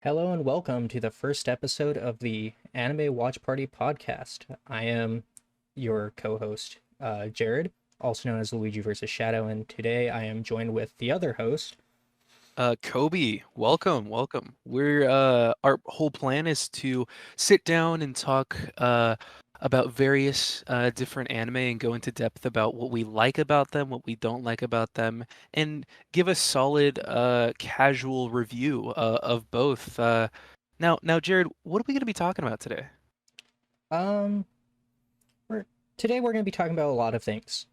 Hello and welcome to the first episode of the Anime Watch Party podcast. I am your co-host, Jared, also known as Luigi versus Shadow, and today I am joined with the other host. Kobe, welcome. Our whole plan is to sit down and talk about various different anime and go into depth about what we like about them, what we don't like about them, and give a solid casual review of both. Now, Jared, what are we going to be talking about today? Um, we're Today we're going to be talking about a lot of things.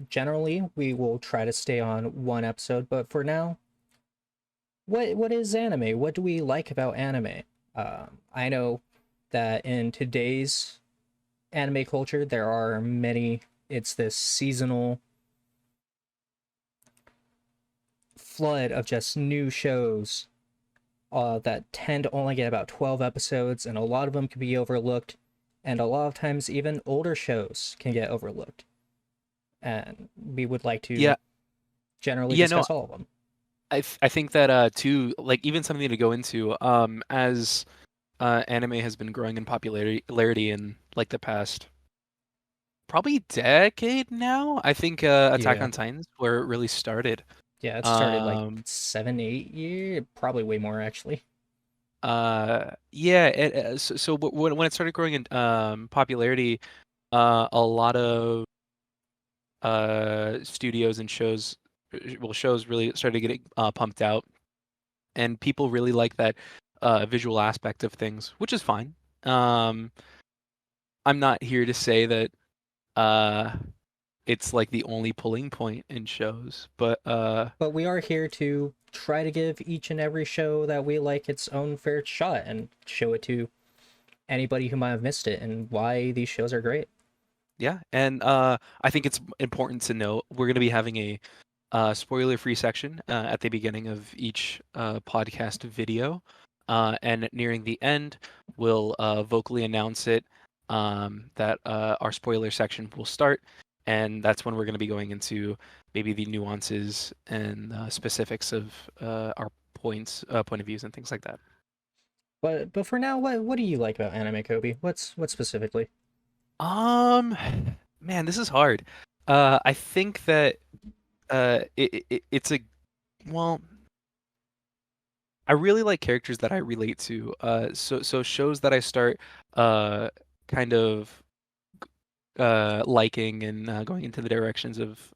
Generally, we will try to stay on one episode, but for now, what is anime? What do we like about anime? I know that in today's anime culture, there are many. It's this seasonal flood of just new shows that tend to only get about 12 episodes, and a lot of them can be overlooked, and a lot of times even older shows can get overlooked. And we would like Yeah, to generally yeah, no, discuss all of them. I think that too, like even something to go into as anime has been growing in popularity in like the past probably decade now. I think Attack Yeah. on Titan's where it really started. Yeah, it started like Um, 7, 8 years, probably way more actually. yeah. When it started growing in popularity, a lot of studios and shows really started getting pumped out, and people really like that visual aspect of things, which is fine. Um, I'm not here to say that uh it's like the only pulling point in shows, but But we are here to try to give each and every show that we like its own fair shot and show it to anybody who might have missed it and why these shows are great. yeah, and I think it's important to note we're going to be having a spoiler-free section at the beginning of each podcast video, and nearing the end, we'll vocally announce it that our spoiler section will start, and that's when we're going to be going into maybe the nuances and specifics of our point of views, and things like that. But for now, what do you like about anime, Kobe? What specifically? Um, Man, this is hard. I think that it's a well. I really like characters that I relate to. So shows that I start uh kind of liking and going into the directions of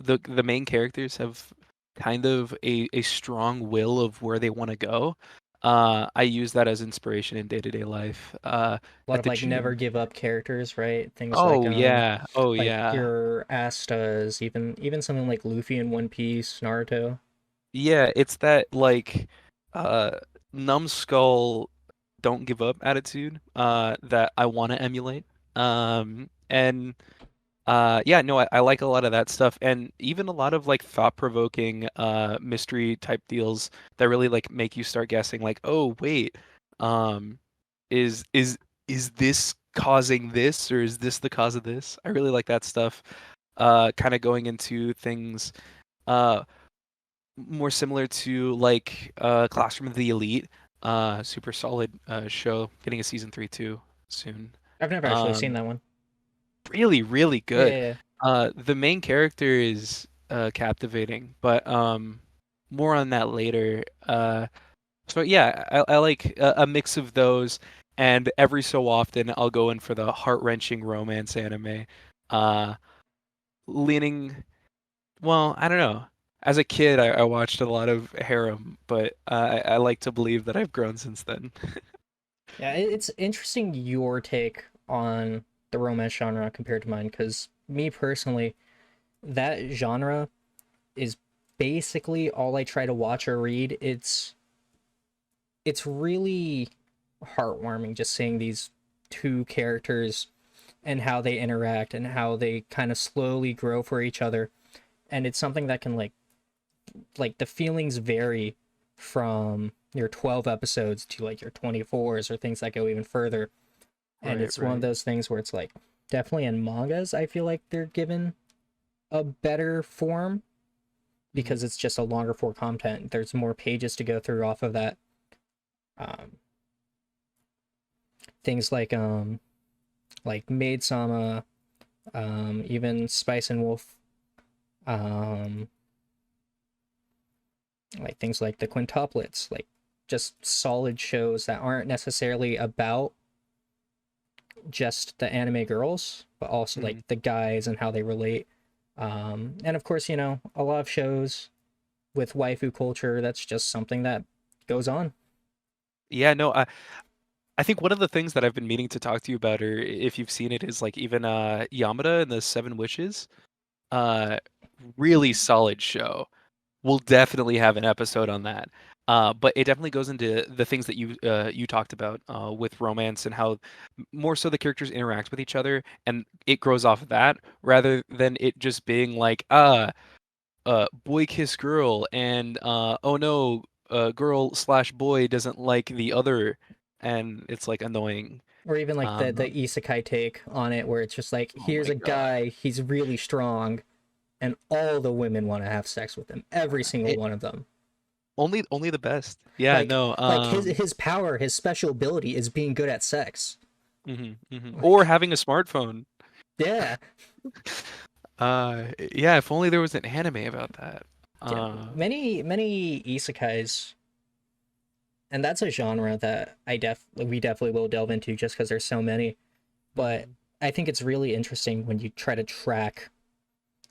the main characters have kind of a strong will of where they want to go. I use that as inspiration in day-to-day life. A lot At of the like never gym. give up characters, right? Things Oh yeah. Oh like yeah. your Astas, even something like Luffy in One Piece, Naruto. Yeah, it's that like uh numbskull don't give up attitude that I want to emulate. And yeah, no, I like a lot of that stuff, and even a lot of like thought-provoking mystery type deals that really like make you start guessing like, "Oh, wait. Um is is is this causing this, or is this the cause of this?" I really like that stuff. Kind of going into things uh more similar to like Classroom of the Elite, super solid show, getting a season 3 too soon. I've never actually seen Um, that one. really Yeah, good. yeah, yeah. The main character is captivating, but more on that later. So yeah, I like a mix of those, and every so often I'll go in for the heart-wrenching romance anime. Uh, Leaning Well, I don't know. As a kid, I watched a lot of harem, but I like to believe that I've grown since then. Yeah, it's interesting your take on the romance genre compared to mine, because me personally, that genre is basically all I try to watch or read. It's really heartwarming just seeing these two characters and how they interact and how they kind of slowly grow for each other. And it's something that can like the feelings vary from your 12 episodes to like your 24s or things that go even further. And Right, it's one of right. those things where it's like definitely in mangas I feel like they're given a better form Hmm. because it's just a longer form content. There's more pages to go through off of that. Um, things like Maid Sama, even Spice and Wolf, um, like things like the Quintuplets, like just solid shows that aren't necessarily about just the anime girls, but also like Mhm. the guys and how they relate. And of course, a lot of shows with waifu culture, that's just something that goes on. Yeah, no, I think one of the things that I've been meaning to talk to you about, or if you've seen it, is like even Yamada and the Seven Wishes. Uh, really solid show. We'll definitely have an episode on that. But it definitely goes into the things that you talked about with romance and how more so the characters interact with each other, and it grows off of that rather than it just being like boy kiss girl, and oh no, girl slash boy doesn't like the other, and it's like annoying. Or even like the Um, isekai take on it, where it's just like, oh here's my a god. guy, he's really strong, and all the women want to have sex with him, every single It, one of them. only the best. Yeah, Like no. like his power, his special ability is being good at sex. Or Like, having a smartphone. yeah, Yeah, if only there was an anime about that. yeah. Many isekais, and that's a genre that we definitely will delve into just because there's so many. But Mhm. I think it's really interesting when you try to track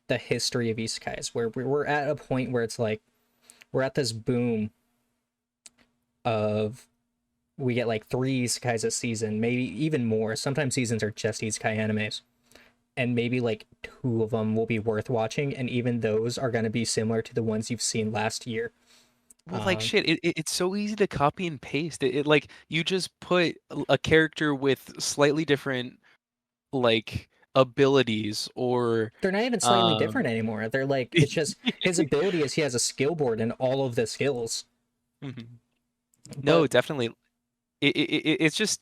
the history of isekais, where we're at a point where it's like we're at this boom of we get like three isekais a season, maybe even more. Sometimes seasons are just isekai animes, and maybe like two of them will be worth watching, and even those are going to be similar to the ones you've seen last year. Well, like Um, shit, it's so easy to copy and paste. It like you just put a character with slightly different like abilities or they're not even slightly different um anymore. They're like, it's just his ability is he has a skill board and all of the skills. Mhm. No, But definitely. It's just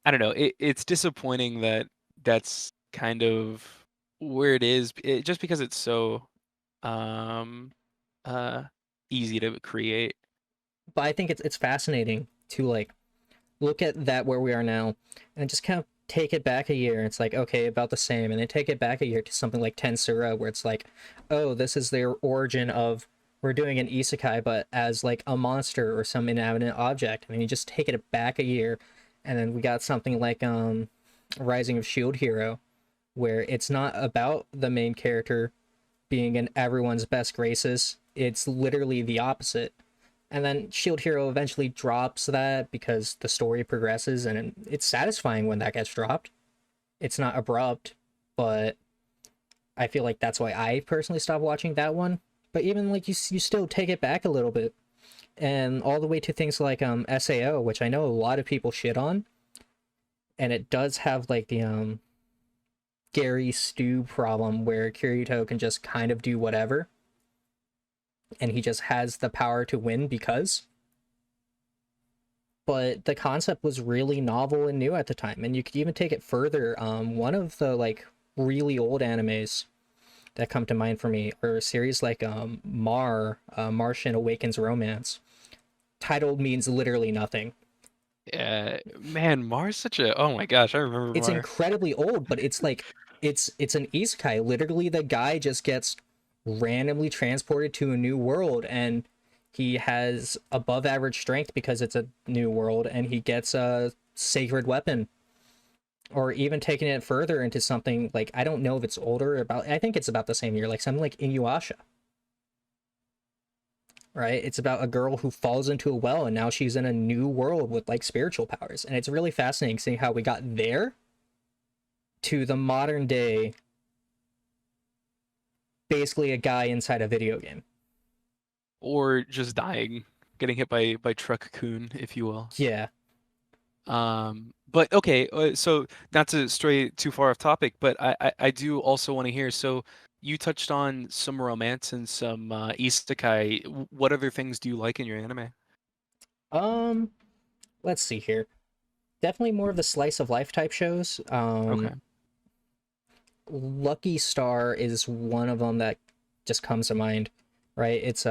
I don't know. It's disappointing that that's kind of where it is. Just because it's so um uh easy to create. I think it's fascinating to like look at that where we are now and just kind of take it back a year. It's like, okay, about the same, and then take it back a year to something like Tensura, where it's like, oh, this is their origin of we're doing an isekai but as like a monster or some inanimate object, and you just take it back a year, and then we got something like Rising of Shield Hero, where it's not about the main character being in everyone's best graces. It's literally the opposite. And then Shield Hero eventually drops that because the story progresses, and it's satisfying when that gets dropped. It's not abrupt, but I feel like that's why I personally stopped watching that one. But even like you still take it back a little bit, and all the way to things like Sao, which I know a lot of people shit on, and it does have like the Gary Stu problem where Kirito can just kind of do whatever, and he just has the power to win because. But the concept was really novel and new at the time, and you could even take it further. One of the like really old animes that come to mind for me are a series like Martian Awakens Romance. Title means literally nothing. Yeah, man, Mar's such a oh my gosh, I remember It's Mar. incredibly old, but it's like it's an isekai. Literally, the guy just gets randomly transported to a new world, and he has above average strength because it's a new world, and he gets a sacred weapon. Or even taking it further into something like, I don't know if it's older, about I think it's about the same year, like something like Inuyasha, right? It's about a girl who falls into a well and now she's in a new world with like spiritual powers, and it's really fascinating seeing how we got there to the modern day, basically a guy inside a video game. Or just dying, getting hit by Truck Coon, if you will. Yeah. But okay, so not to stray too far off topic, but I do also want to hear. So you touched on some romance and some isekai. What other things do you like in your anime? um let's see here. Definitely more of the slice of life type shows. Okay. Lucky Star is one of them that just comes to mind, right? It's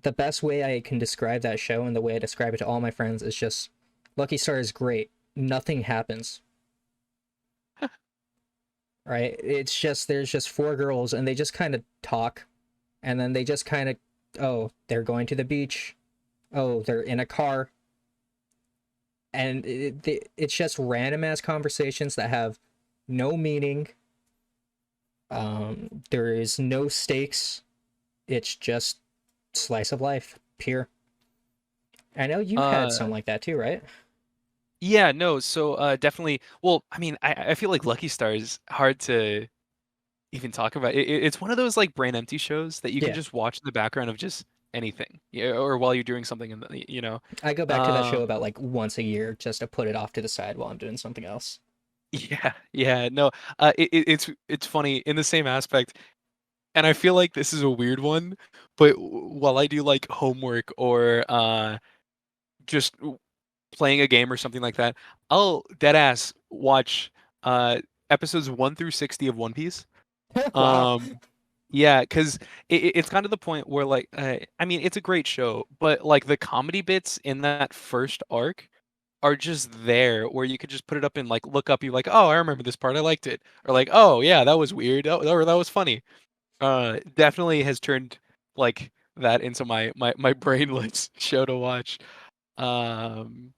the best way I can describe that show and the way I describe it to all my friends is just Lucky Star is great. Nothing happens, right? It's just there's just four girls and they just kind of talk and then they just kind of, oh, they're going to the beach. Oh, they're in a car. And it's just random ass conversations that have no meaning. There is no stakes. It's just slice of life, pure. I know you've had Uh, some like that too, right? yeah, no, so definitely. Well, I mean, I feel like Lucky Star is hard to even talk about. It's one of those like brain empty shows that you can Yeah, just watch in the background of just anything, yeah, or while you're doing something, in the, you know. I go back to that show Um, about like once a year just to put it off to the side while I'm doing something else. yeah, yeah, no, it's funny in the same aspect, and I feel like this is a weird one, but while I do like homework or just playing a game or something like that, I'll dead ass watch episodes 1 through 60 of One Piece. Wow. Um yeah, because it's kind of the point where like I mean it's a great show, but like the comedy bits in that first arc are just there where you could just put it up and like look up, you're like, oh, I remember this part, I liked it. Or like, oh yeah, that was weird. Or that was funny. Definitely has turned like that into my brainless show to watch. Um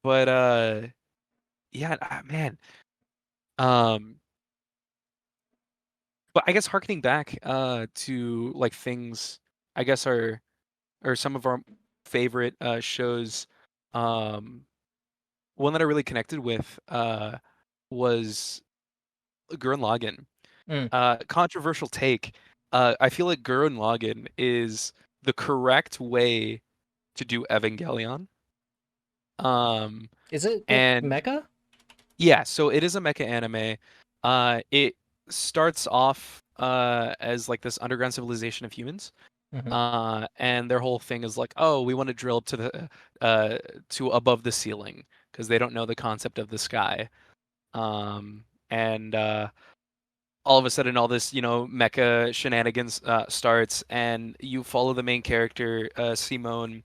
but yeah, man. Um, but I guess harkening back to like things, I guess are or some of our favorite shows. Um, one that I really connected with was Gurren Lagann. Mm. Controversial take. I feel like Gurren Lagann is the correct way to do Evangelion. Um, Is it like and mecha? Yeah, so it is a mecha anime. It starts off as like this underground civilization of humans. Hmm. And their whole thing is like, oh, we want to drill uh to above the ceiling because they don't know the concept of the sky. And all of a sudden all this, mecha shenanigans starts and you follow the main character, Simone,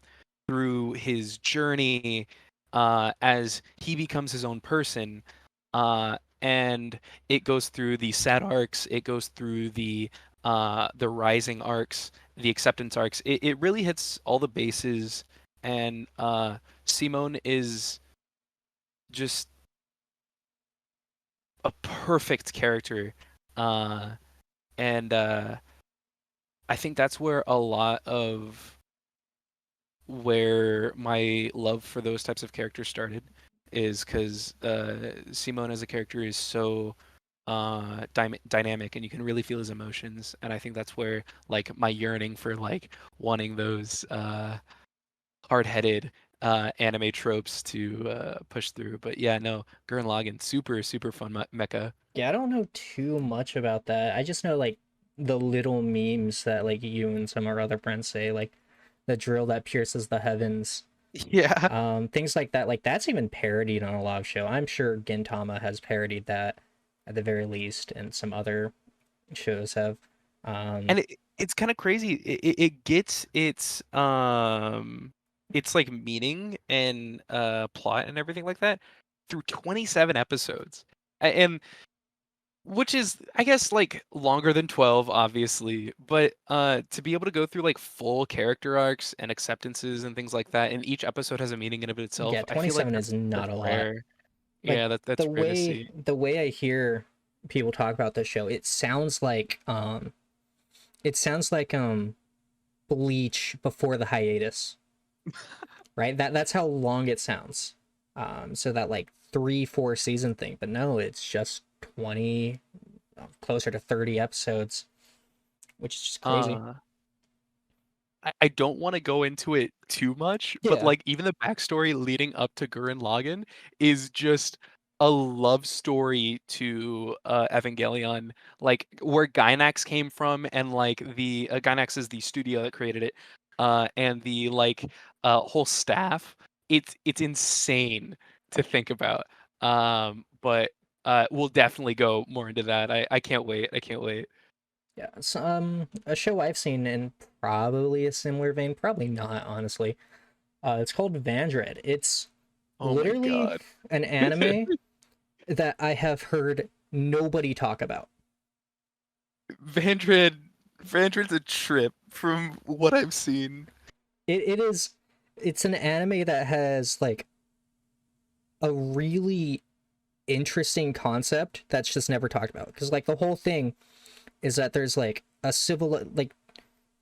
through his journey as he becomes his own person. And it goes through the sad arcs, it goes through the rising arcs, the acceptance arcs. It really hits all the bases, and Simone is just a perfect character. Uh, and I think that's where a lot of where my love for those types of characters started, is because Simone as a character is so dynamic, and you can really feel his emotions, and I think that's where like my yearning for like wanting those hard-headed anime tropes to push through. But yeah, no, Gurren Lagann, super super fun mecha. Yeah, I don't know too much about that. I just know like the little memes that like you and some of our other friends say, like the drill that pierces the heavens. Yeah. Things like that. Like that's even parodied on a lot of show. I'm sure Gintama has parodied that at the very least, and some other shows have. Um, And it's kind of crazy. It gets its like meaning and plot and everything like that through 27 episodes. And which is, I guess, like longer than 12 obviously, but to be able to go through like full character arcs and acceptances and things like that, and each episode has a meaning in of yeah, itself. I feel like 27 is that's not a lot. rare. Like Yeah, the that's rare to way see. the way I hear people talk about this show, it sounds like Bleach before the hiatus, right? That's how long it sounds. So that like 3-4 season thing, but no, it's just 20, closer to 30 episodes, which is just crazy. Uh I don't want to go into it too much, but Yeah, like even the backstory leading up to Gurren Lagann is just a love story to Evangelion, like where Gainax came from, and like the Gainax is the studio that created it, and the like whole staff. It's insane to think about. But we'll definitely go more into that. I can't wait. I can't wait. Yeah, so, a show I've seen in probably a similar vein, probably not, honestly. It's called Vandred. It's Oh my literally god. an anime that I have heard nobody talk about. Vandred Vandred's a trip from what I've seen. It is, it's an anime that has like a really interesting concept that's just never talked about. Because like the whole thing is that there's like a civil, like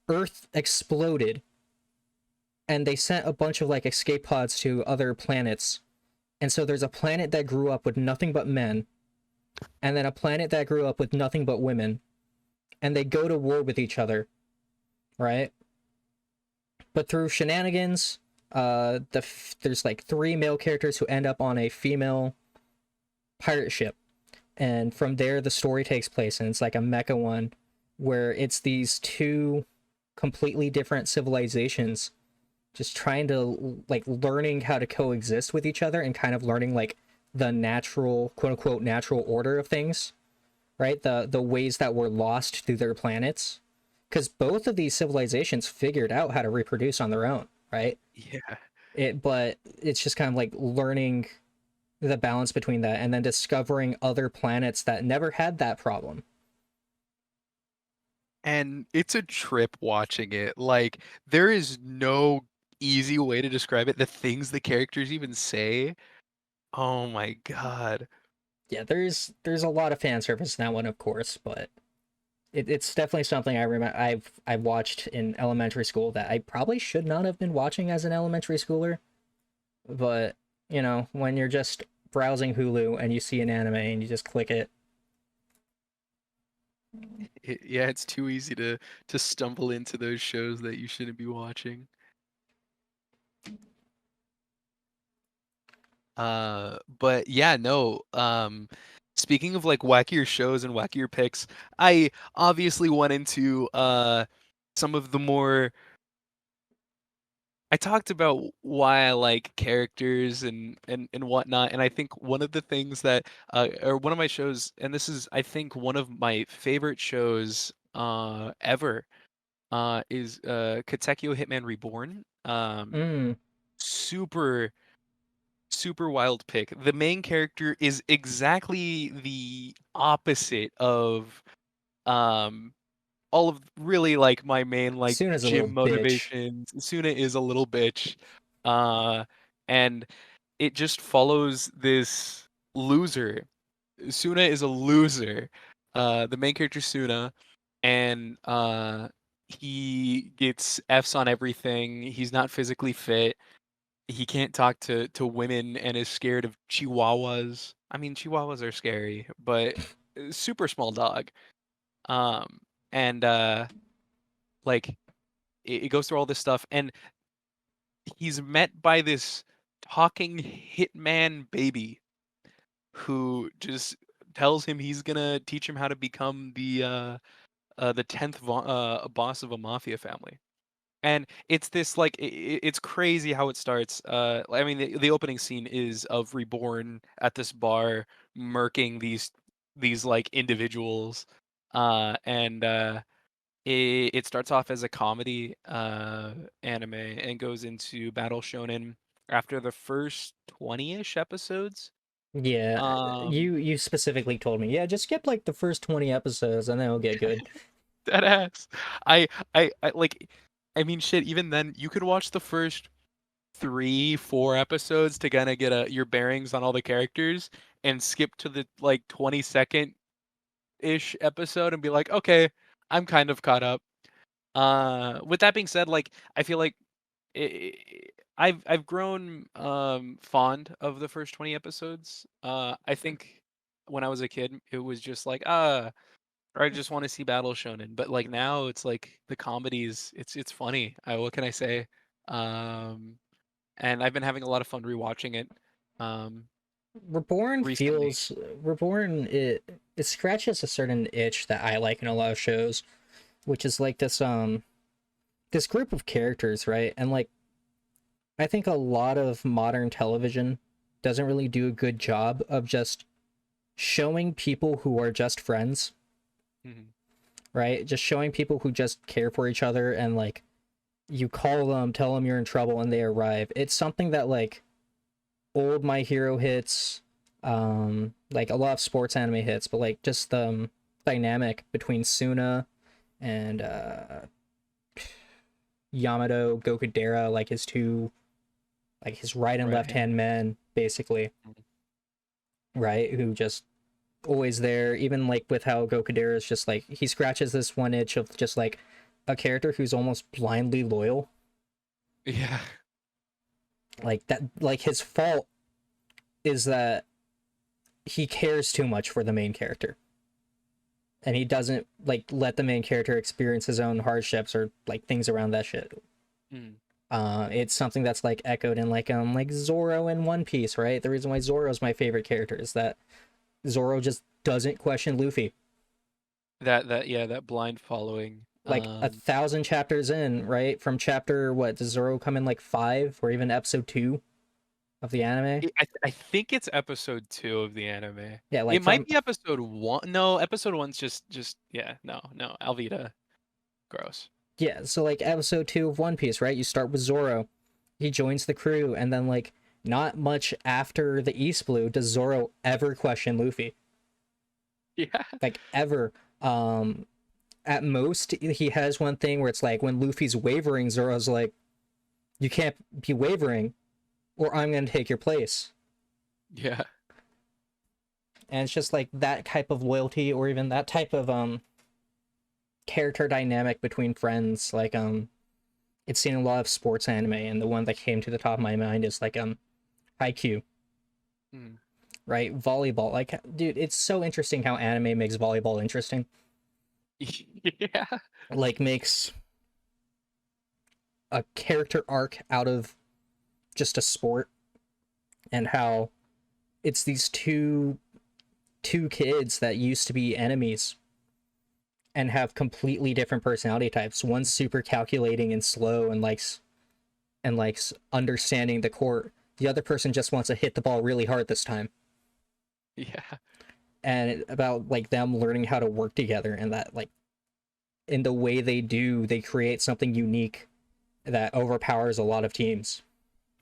Earth exploded and they sent a bunch of like escape pods to other planets. And so there's a planet that grew up with nothing but men, and then a planet that grew up with nothing but women, and they go to war with each other, right? But through shenanigans, there's like three male characters who end up on a female pirate ship, and from there the story takes place, and it's like a mecha one, where it's these two completely different civilizations just trying to like learning how to coexist with each other and kind of learning like the natural quote unquote natural order of things, right? The ways that were lost through their planets, because both of these civilizations figured out how to reproduce on their own, right? Yeah. But it's just kind of like learning the balance between that and then discovering other planets that never had that problem. And it's a trip watching it. Like, there is no easy way to describe it. The things the characters even say. Oh my god. Yeah, there's a lot of fan service in that one, of course, but it's definitely something I remember I've watched in elementary school that I probably should not have been watching as an elementary schooler. But you know, when you're just browsing Hulu and you see an anime and you just click it. Yeah, it's too easy to stumble into those shows that you shouldn't be watching. But yeah, no. Speaking of like wackier shows and wackier picks, I obviously went into some of the more. I talked about why I like characters and whatnot, and I think one of the things that or one of my shows, and this is I think one of my favorite shows ever, is Katekyo Hitman Reborn. Mm, Super super wild pick. The main character is exactly the opposite of um all of really like my main like Suna's a gym little bitch. motivations. Suna is a little bitch. Uh and it just follows this loser. Suna is a loser. The main character Suna, and he gets F's on everything. He's not physically fit. He can't talk to women and is scared of chihuahuas. I mean, chihuahuas are scary, but super small dog. Um, and like it goes through all this stuff, and he's met by this talking hitman baby who just tells him he's gonna teach him how to become the 10th boss of a mafia family. And it's this like it's crazy how it starts. I mean, the opening scene is of Reborn at this bar murking these like individuals, and it starts off as a comedy anime and goes into battle shonen after the first 20-ish episodes. Yeah, Um, you specifically told me, yeah, just skip like the first 20 episodes and then it'll get good. Dead ass. I, I like. I mean, shit. Even then, you could watch the first 3 4 episodes to kind of get your bearings on all the characters and skip to the like 22nd ish episode and be like, okay, I'm kind of caught up. With that being said, like I feel like i I've grown fond of the first 20 episodes. I think when I was a kid, it was just like or I just want to see battle shonen. But like now, it's like the comedies. It's funny. What can I say? Um, and I've been having a lot of fun rewatching it um Reborn recently. feels Reborn, it scratches a certain itch that I like in a lot of shows, which is like this group of characters, right? And like I think a lot of modern television doesn't really do a good job of just showing people who are just friends, Mhm. right? Just showing people who just care for each other and like you call them, tell them you're in trouble, and they arrive. It's something that like old My Hero hits, like a lot of sports anime hits, but like just the dynamic between Suna and Yamato Gokudera, like his two, like his right and Right left hand. hand men, basically, right? Who just always there, even like with how Gokudera is just like he scratches this one itch of just like a character who's almost blindly loyal. Yeah. Like that, like his fault is that he cares too much for the main character. And he doesn't like let the main character experience his own hardships or like things around that shit. Mm. It's something that's like echoed in like Zoro in One Piece, right? The reason why Zoro's my favorite character is that Zoro just doesn't question Luffy. That blind following. Like 1,000 chapters in, right? From chapter what does Zoro come in like 5 or even episode 2 of the anime? I think it's episode 2 of the anime. Yeah, like It might from be episode 1. No, episode 1's just yeah, no, Alvida. Gross. yeah, so like episode 2 of One Piece, right? You start with Zoro. He joins the crew, and then like not much after the East Blue does Zoro ever question Luffy. Yeah. Like ever. At most he has one thing where it's like when Luffy's wavering, Zoro's like, you can't be wavering, or I'm gonna take your place. Yeah. And it's just like that type of loyalty, or even that type of character dynamic between friends. Like it's seen a lot of sports anime, and the one that came to the top of my mind is like Haikyuu, Mm. right? Volleyball. Like, dude, it's so interesting how anime makes volleyball interesting. Yeah. Like, makes a character arc out of just a sport, and how it's these two kids that used to be enemies and have completely different personality types. One's super calculating and slow and likes understanding the court. The other person just wants to hit the ball really hard this time. Yeah. And about like them learning how to work together, and that like in the way they do, they create something unique that overpowers a lot of teams.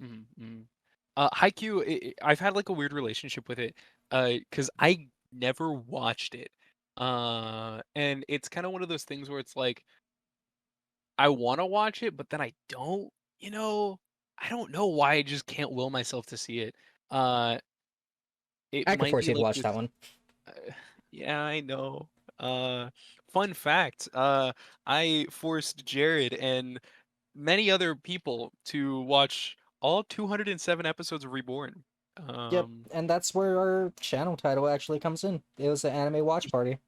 Mm. Haikyuu, I've had like a weird relationship with it, because I never watched it, and it's kind of one of those things where it's like I want to watch it, but then I don't. You know, I don't know why I just can't will myself to see it. Uh, it I could might force be you to like watch this. that one. Yeah, I know. Fun fact. I forced Jared and many other people to watch all 207 episodes of Reborn. Yep, Um, and that's where our channel title actually comes in. It was the anime watch party.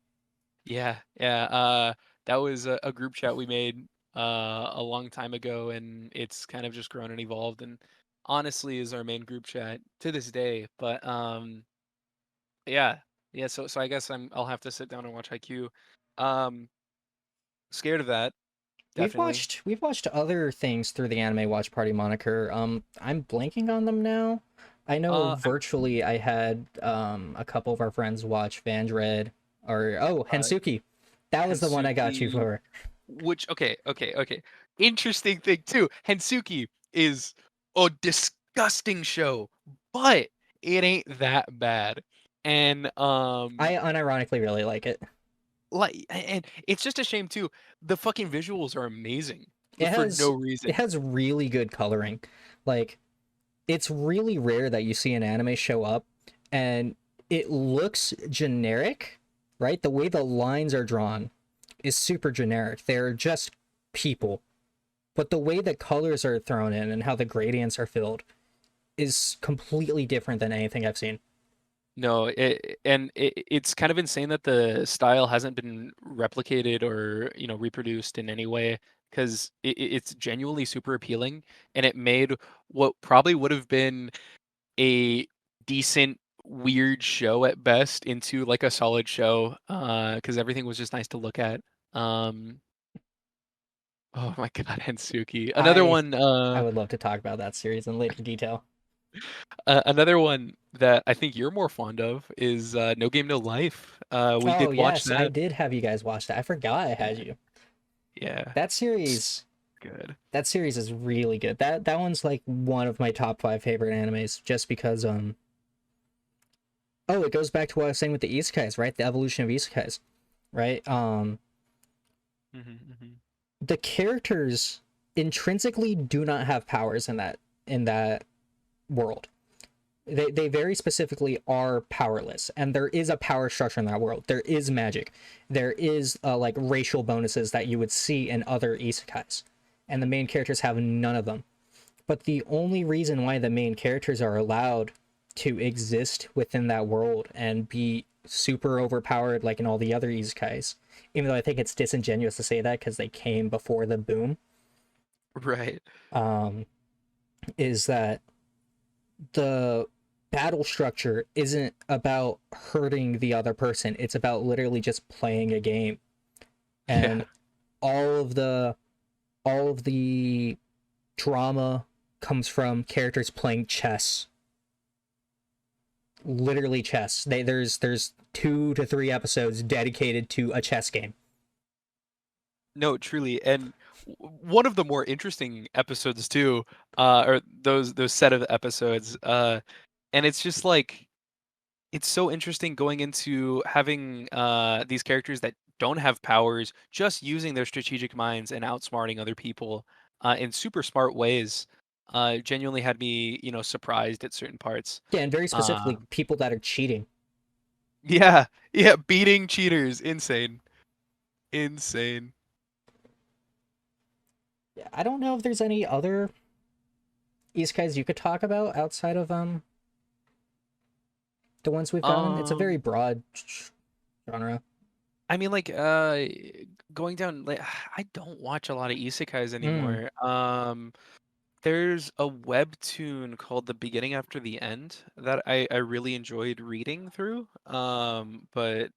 yeah. That was a group chat we made a long time ago, and it's kind of just grown and evolved, and honestly is our main group chat to this day. But yeah, yeah. So I guess I'll have to sit down and watch IQ. Um, Scared of that, definitely. We've watched other things through the anime watch party moniker. I'm blanking on them now. I know I'm virtually I had a couple of our friends watch Vandred, or oh, uh Hensuki. That was the one I got you Hensuki, for. which okay. Interesting thing too. Hensuki is a disgusting show, but it ain't that bad. And I unironically really like it. and it's just a shame too. The fucking visuals are amazing It for no has it reason. has really good coloring. Like it's really rare that you see an anime show up and it looks generic, right? The way the lines are drawn is super generic. They're just people. But the way the colors are thrown in and how the gradients are filled is completely different than anything I've seen. No, it's kind of insane that the style hasn't been replicated or, reproduced in any way, because it's genuinely super appealing, and it made what probably would have been a decent, weird show at best into like a solid show, because everything was just nice to look at. Um, oh my God, Hensuki. Another I one, I would love to talk about that series in later detail. Another one that I think you're more fond of is No Game No Life. We Oh did watch yes, I that. did have you guys watch that. I forgot I had Yeah, you. yeah, That it's series, good. that series is really good. That one's like one of my top five favorite animes, just because oh, it goes back to what I was saying with the isekais, right? The evolution of isekais, right? Hmm. The characters intrinsically do not have powers in that world. They very specifically are powerless, and there is a power structure in that world. There is magic. There is like racial bonuses that you would see in other isekais, and the main characters have none of them. But the only reason why the main characters are allowed to exist within that world and be super overpowered like in all the other isekais, even though I think it's disingenuous to say that because they came before the boom, Right. um, is that the battle structure isn't about hurting the other person. It's about literally just playing a game. Yeah. And all of the all of the drama comes from characters playing chess. Literally chess. There's 2 to 3 episodes dedicated to a chess game. No, truly, and one of the more interesting episodes too, or those set of episodes, and it's just like it's so interesting going into having these characters that don't have powers, just using their strategic minds and outsmarting other people in super smart ways. Genuinely had me, surprised at certain parts. Yeah, and very specifically Um, people that are cheating. yeah, yeah, beating cheaters, insane, insane. Yeah, I don't know if there's any other isekais you could talk about outside of the ones we've gotten. It's a very Um, broad genre. I mean, like, going down, like, I don't watch a lot of isekais Mm. anymore. There's a webtoon called The Beginning After the End that I really enjoyed reading through. But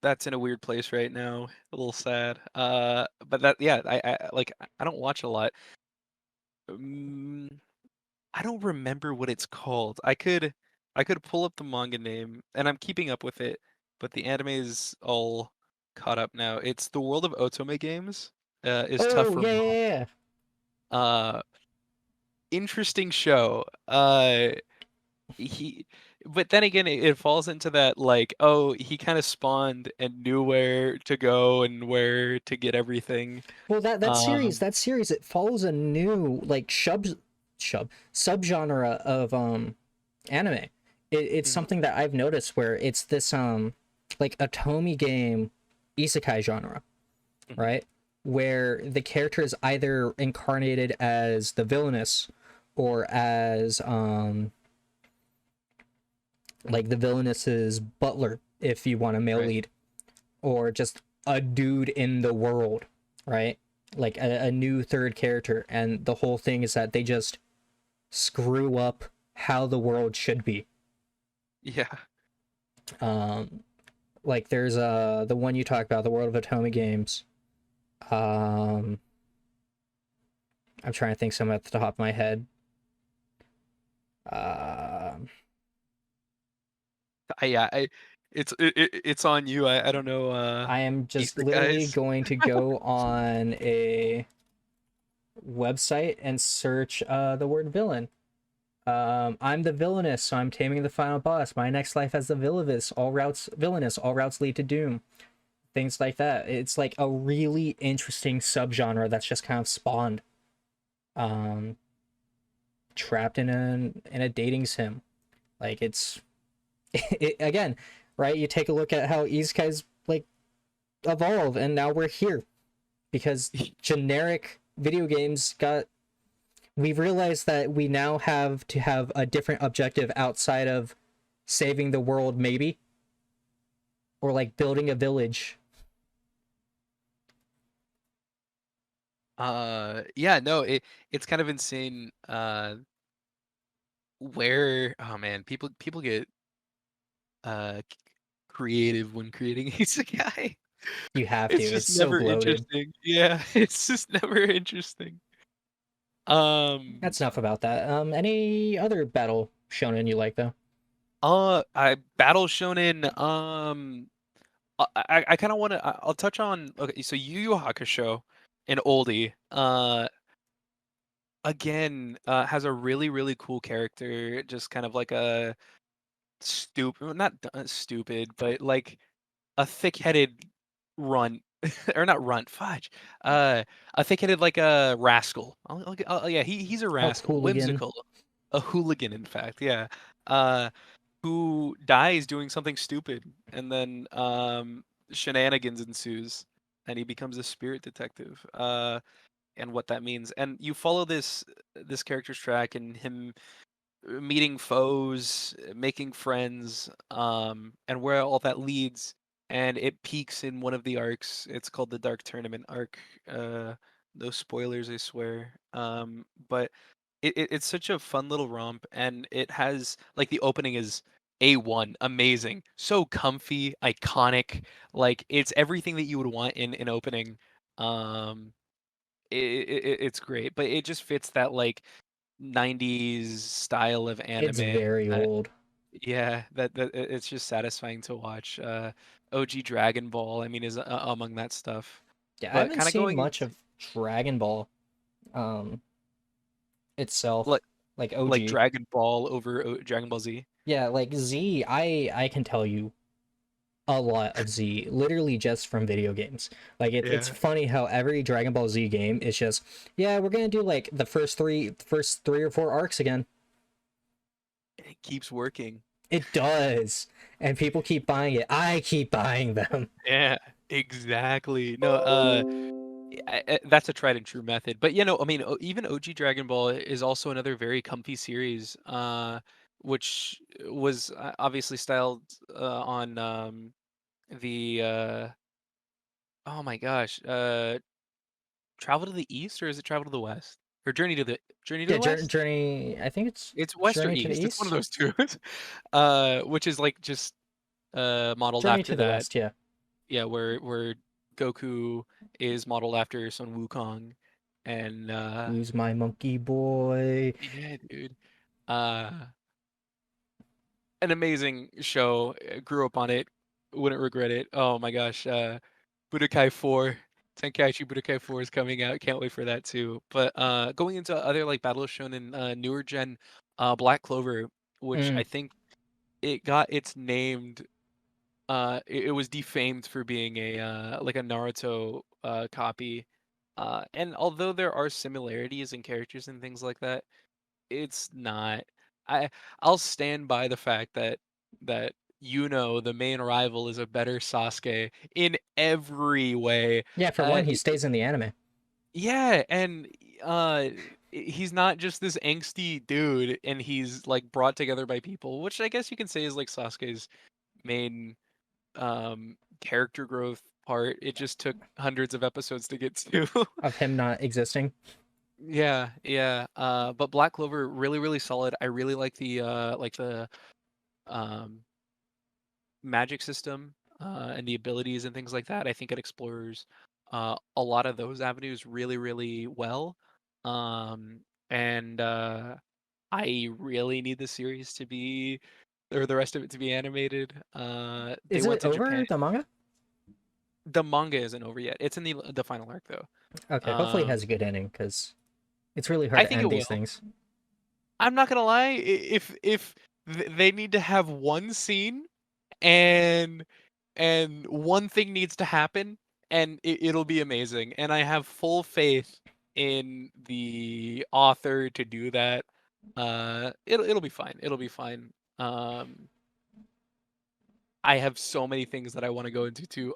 that's in a weird place right now. A little sad. But that, yeah, I don't watch a lot. Um, I don't remember what it's called. I could pull up the manga name, and I'm keeping up with it, but the anime is all caught up now. It's The World of Otome Games. Is Tough Oh for yeah, Mom. yeah, yeah. Uh, Interesting show. He, but then again, it falls into that like, oh, he kind of spawned and knew where to go and where to get everything. Well, Um, that series, it follows a new like subgenre of anime. It's mhm, something that I've noticed where it's this like Atomi game isekai genre, mhm, right? Where the character is either incarnated as the villainous or as like the villainous's butler, if you want a male right. lead, or just a dude in the world, right? Like a new third character, and the whole thing is that they just screw up how the world should be. Yeah. Um, like there's the one you talk about, the World of Atomi games. Um, I'm trying to think some at the top of my head. Um, Yeah. It's on you. I don't know. I am just literally Isekais. going to go on a website and search the word villain. I'm the villainous, so I'm taming the final boss. My next life as the villainous, all routes lead to doom. Things like that. It's like a really interesting subgenre that's just kind of spawned. Um, Trapped in a dating sim. Like it's again, right? You take a look at how isekais like evolve, and now we're here because generic video games got. We've realized that we now have to have a different objective outside of saving the world, maybe, or like building a village. Yeah. No. It's kind of insane. Where oh man, people get creative when creating isekai. You have to. It's It's just so never bloated. interesting. Yeah, it's just never interesting. Um, That's enough about that. Any other battle shonen you like though? I Battle Shonen. I kind of want to. I'll touch on. Okay, so Yu Yu Hakusho, an oldie. Again, has a really cool character. Just kind of like a stupid, not stupid, but like a thick-headed runt, or not runt, fudge. A thick-headed like a rascal. Yeah, he's a Oh, rascal, hooligan. whimsical, a hooligan, in fact. Yeah. Uh, who dies doing something stupid, and then shenanigans ensues, and he becomes a spirit detective. And what that means, and you follow this character's track, and him meeting foes, making friends, and where all that leads. And it peaks in one of the arcs. It's called the Dark Tournament arc. No spoilers, I swear. But it's such a fun little romp, and it has like the opening is A1, amazing, so comfy, iconic. Like it's everything that you would want in an opening. Um, it's great, but it just fits that like 90s style of It's anime. very That, old. yeah, it's just satisfying to watch. OG Dragon Ball, I mean, is among that stuff. Yeah, I But haven't kind of seen going much into of Dragon Ball um itself, like like like OG. Dragon Ball over Dragon Ball Z. Yeah, like Z, I can tell you a lot of Z, literally just from video games. Like it's Yeah, funny how every Dragon Ball Z game is just, yeah, we're gonna do like the first three or four arcs again. it keeps working. It does, and people keep buying it. I keep buying them. Yeah, exactly. No, that's a tried and true method. But you know, I mean, even OG Dragon Ball is also another very comfy series, which was obviously styled on the oh my gosh, Travel to the East, or is it Travel to the West? Or Journey to Yeah, the West? Journey. I think it's It's West or Journey to the East. It's one of East. those two. Which is like just modeled Journey after to the that. West. Yeah. Yeah, where Goku is modeled after Sun Wukong, and Who's my monkey boy? yeah, dude. Uh, an amazing show. Grew up on it. Wouldn't regret it. Oh my gosh. Budokai 4. Tenkaichi Budokai 4 is coming out. Can't wait for that too. But going into other like Battle Shonen, newer gen, Black Clover, which I Mm. think it got its named. It was defamed for being a like a Naruto copy. And although there are similarities in characters and things like that, it's not. I I'll stand by the fact that the main rival, is a better Sasuke in every way. Yeah, for Uh, one, he i- stays in the anime. yeah, and he's not just this angsty dude, and he's like brought together by people, which I guess you can say is like Sasuke's main character growth part. It just took hundreds of episodes to get to. Of him not existing. Yeah, yeah. But Black Clover, really solid. I really like the um magic system, and the abilities and things like that. I think it explores a lot of those avenues really well. Um and I really need the series to be, or the rest of it to be animated. They Is went it to Japan. over the manga? The manga isn't over yet. It's in the final arc though. Okay, hopefully it has a good ending because it's really hard I to think it end these will. things. I'm not gonna lie. If they need to have one scene, and one thing needs to happen, and it'll be amazing. And I have full faith in the author to do that. It'll be fine. It'll be fine. Um, I have so many things that I want to go into too.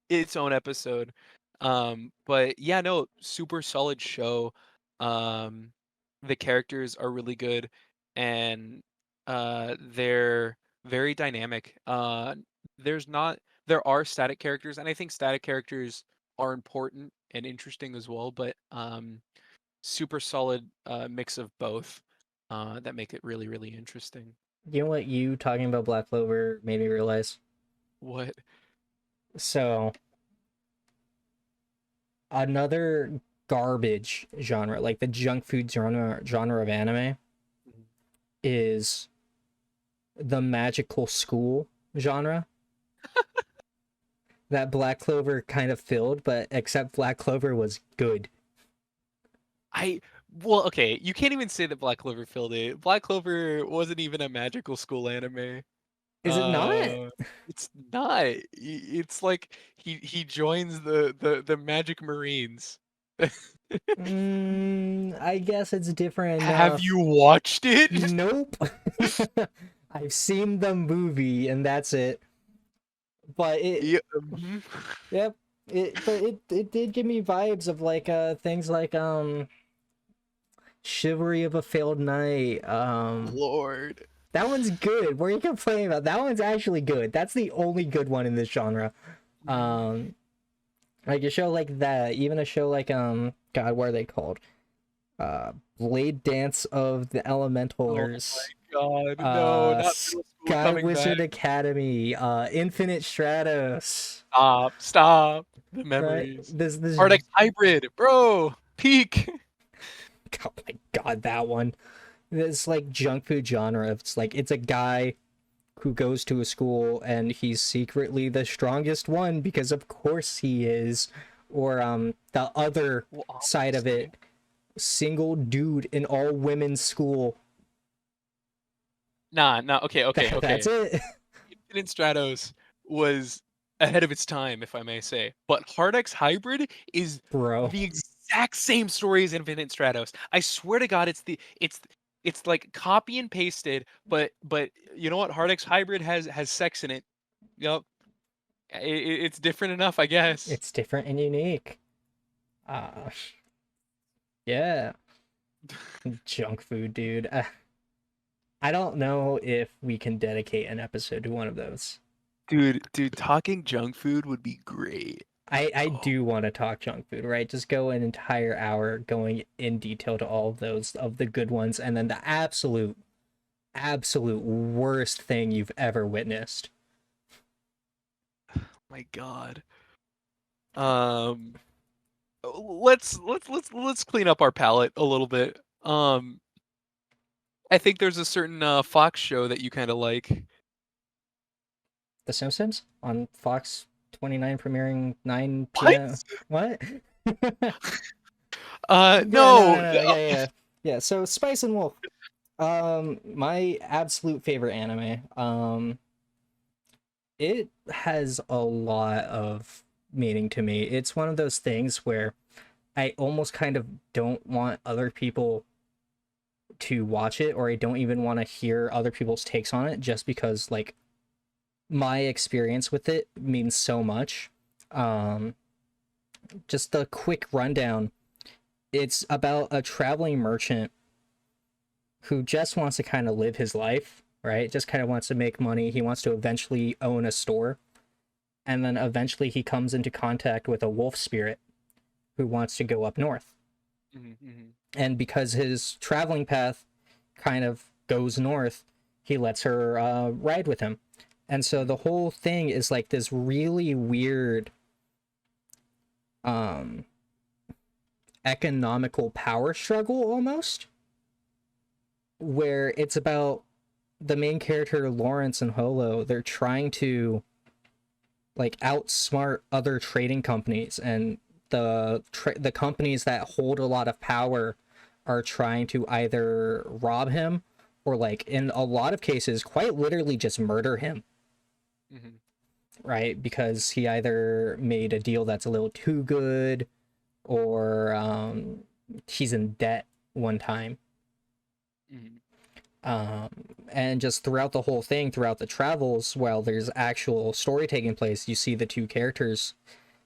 Its own episode. But yeah, no, super solid show. Um, the characters are really good, and they're very dynamic. There's not there are static characters, and I think static characters are important and interesting as well, but super solid mix of both that make it really interesting. You know what you talking about Black Clover made me realize? What? So another. garbage genre, like the junk food genre of anime, Mhm. is the magical school genre that Black Clover kind of filled, but except Black Clover was good. I well, okay, you can't even say that Black Clover filled it. Black Clover wasn't even a magical school anime. Is it not? It's not. It's like he joins the Magic Marines. I guess it's different Have enough. you watched it? Nope. I've seen the movie and that's it. But Yeah, mhm. yep. But it did give me vibes of like things like Chivalry of a Failed Knight. Lord. That one's good. What are you complaining about? That one's actually good. That's the only good one in this genre. Um like a show like that, even a show like God, what are they called? Blade Dance of the Oh Elementals, my god, no, not middle school Sky coming back. Wizard Academy, Infinite Stratos, Stop. The right? memories. This Ardex Hybrid, bro. Peak. oh my god, that one. This like junk food genre. It's like it's a guy who goes to a school and he's secretly the strongest one because of course he is. Or the other Well, side of obviously. it, single dude in all women's school. Nah, okay, That's okay. it. Infinite Stratos was ahead of its time, if I may say. But Hard X Hybrid is Bro. the exact same story as Infinite Stratos. I swear to God, it's like copy and pasted, but you know what? Hard X Hybrid has sex in it. Yep. It's different enough, I guess. It's different and unique. Uh yeah. Junk food, dude. I don't know if we can dedicate an episode to one of those. Dude, talking junk food would be great. I Oh, do want to talk junk food, right? Just go an entire hour going in detail to all of those of the good ones and then the absolute worst thing you've ever witnessed. my God. Um, let's clean up our palate a little bit. I think there's a certain Fox show that you kind of like. The Simpsons on Fox 29 premiering 9 What? p.m. What? Yeah, no, No. no, no. Yeah. So Spice and Wolf. My absolute favorite anime. It has a lot of meaning to me. It's one of those things where I almost kind of don't want other people to watch it, or I don't even want to hear other people's takes on it, just because like my experience with it means so much. Um, just a quick rundown. It's about a traveling merchant who just wants to kind of live his life, right? Just kind of wants to make money. He wants to eventually own a store. And then eventually he comes into contact with a wolf spirit who wants to go up north. Mhm. And because his traveling path kind of goes north, he lets her ride with him. And so the whole thing is like this really weird um, economical power struggle almost, where it's about the main character Lawrence and Holo. They're trying to like outsmart other trading companies, and the companies that hold a lot of power are trying to either rob him or like in a lot of cases quite literally just murder him, Mhm. right? Because he either made a deal that's a little too good or he's in debt one time. Mhm. um, and just throughout the whole thing, throughout the travels, while there's actual story taking place, you see the two characters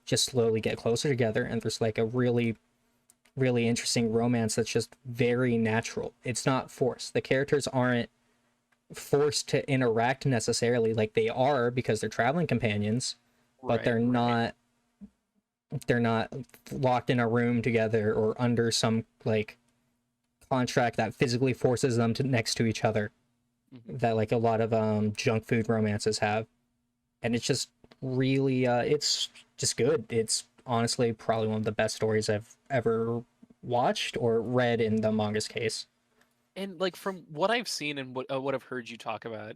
just slowly get closer together, and there's like a really interesting romance that's just very natural. It's not forced. The characters aren't forced to interact necessarily, like they are because they're traveling companions, but Right, right. they're not locked in a room together or under some like contract that physically forces them to next to each other, Mhm. that like a lot of junk food romances have. And it's just really it's just good. It's honestly probably one of the best stories I've ever watched or read in the manga's case. And like from what I've seen and what I've heard you talk about,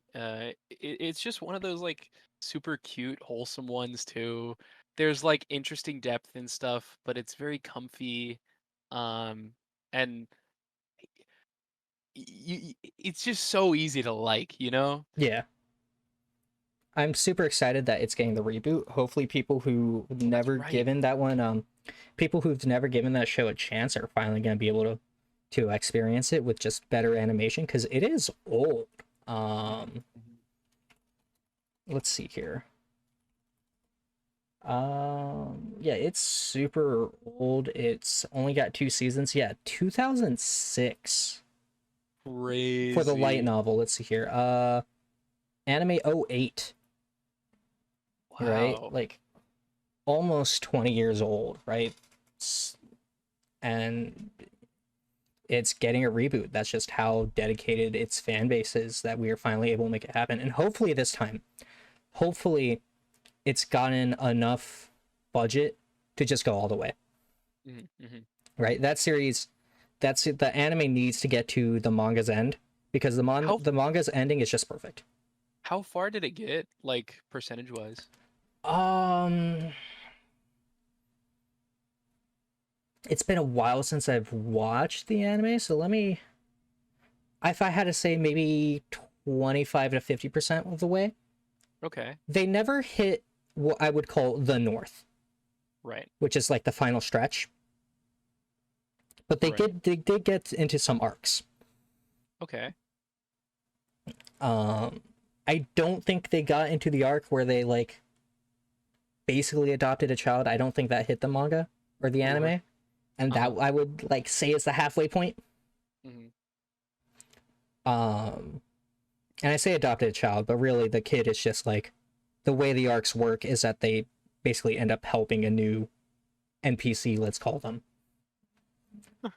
it's just one of those like super cute, wholesome ones too. There's like interesting depth and stuff, but it's very comfy, and it's just so easy to like, you know? Yeah. I'm super excited that it's getting the reboot. Hopefully people who That's never right. given that one people who've never given that show a chance are finally going to be able to experience it with just better animation cuz it is old. Um Mhm. let's see here. Yeah, it's super old. It's only got 2 seasons. Yeah, 2006 for the light Crazy. novel. Let's see here. Anime '08, right? Wow. Like almost 20 years old, right? S- And it's getting a reboot. That's just how dedicated its fan base is that we are finally able to make it happen. And hopefully this time, hopefully it's gotten enough budget to just go all the way, Hmm. right? That series, that's the anime needs to get to the manga's end because How the manga's ending is just perfect. how far did it get, like percentage wise? Um, it's been a while since I've watched the anime, so let me. If I had to say, maybe 25 to 50% of the way. Okay. They never hit what I would call the North, Right. which is like the final stretch, but Right. they did get into some arcs. Okay. Um, I don't think they got into the arc where they like basically adopted a child. I don't think that hit the manga or the Right. anime, and that Uh-huh. I would like say is the halfway point. Hmm. Um, and I say adopted a child, but really the kid is just like the way the arcs work is that they basically end up helping a new NPC, let's call them.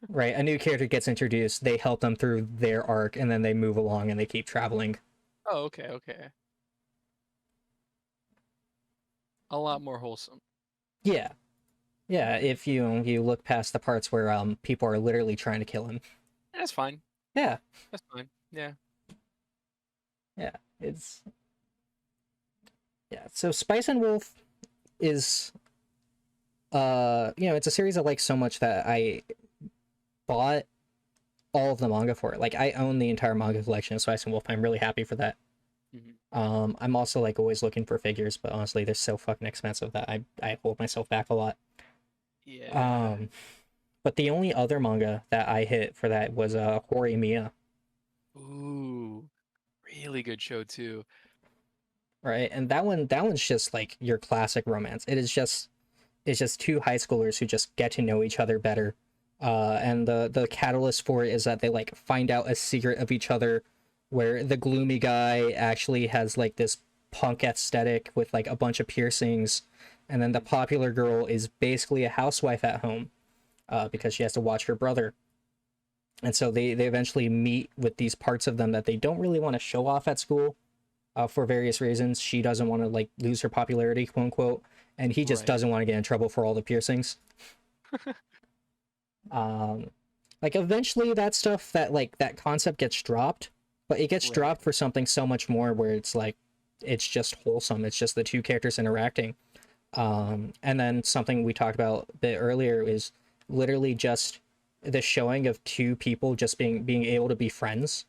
Right, a new character gets introduced, they help them through their arc, and then they move along and they keep traveling. Oh, okay, okay. A lot more wholesome. Yeah, yeah. If you look past the parts where people are literally trying to kill him. That's fine. Yeah, That's fine. Yeah. yeah. It's yeah. So Spice and Wolf is it's a series I like so much that I bought all of the manga for it. Like I own the entire manga collection of Spice and Wolf. I'm really happy for that. Hmm. I'm also like always looking for figures, but honestly, they're so fucking expensive that I hold myself back a lot. Yeah. Um, but the only other manga that I hit for that was Horimiya, Ooh, really good show too. right? And that one's just like your classic romance. It's just two high schoolers who just get to know each other better. And the catalyst for it is that they like find out a secret of each other, where the gloomy guy actually has like this punk aesthetic with like a bunch of piercings, and then the Mhm. popular girl is basically a housewife at home, because she has to watch her brother. And so they eventually meet with these parts of them that they don't really want to show off at school, for various reasons. She doesn't want to like lose her popularity, quote unquote, and he just Right. doesn't want to get in trouble for all the piercings. Um, like eventually that stuff that like that concept gets dropped, but it gets Right. dropped for something so much more where it's like it's just wholesome. It's just the two characters interacting. And then something we talked about a bit earlier is literally just the showing of two people just being able to be friends.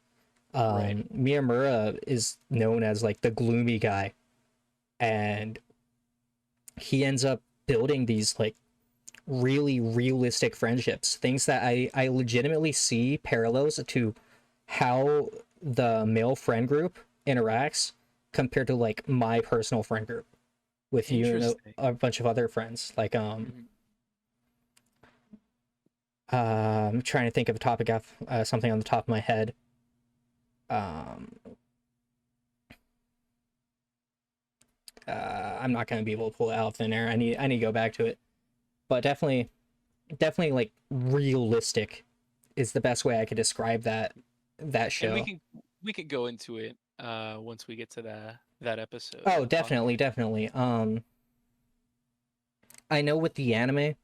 Right. Miyamura is known as like the gloomy guy, and he ends up building these like really realistic friendships, things that I legitimately see parallels to how the male friend group interacts compared to like my personal friend group with you and Interesting. a bunch of other friends. Like Hmm. I'm trying to think of a topic of something on the top of my head. Um, I'm not going to be able to pull it out of thin air. I need to go back to it, but definitely like realistic is the best way I could describe that And show. we can go into it once we get to that episode Oh, talking. definitely, definitely. I know with the anime,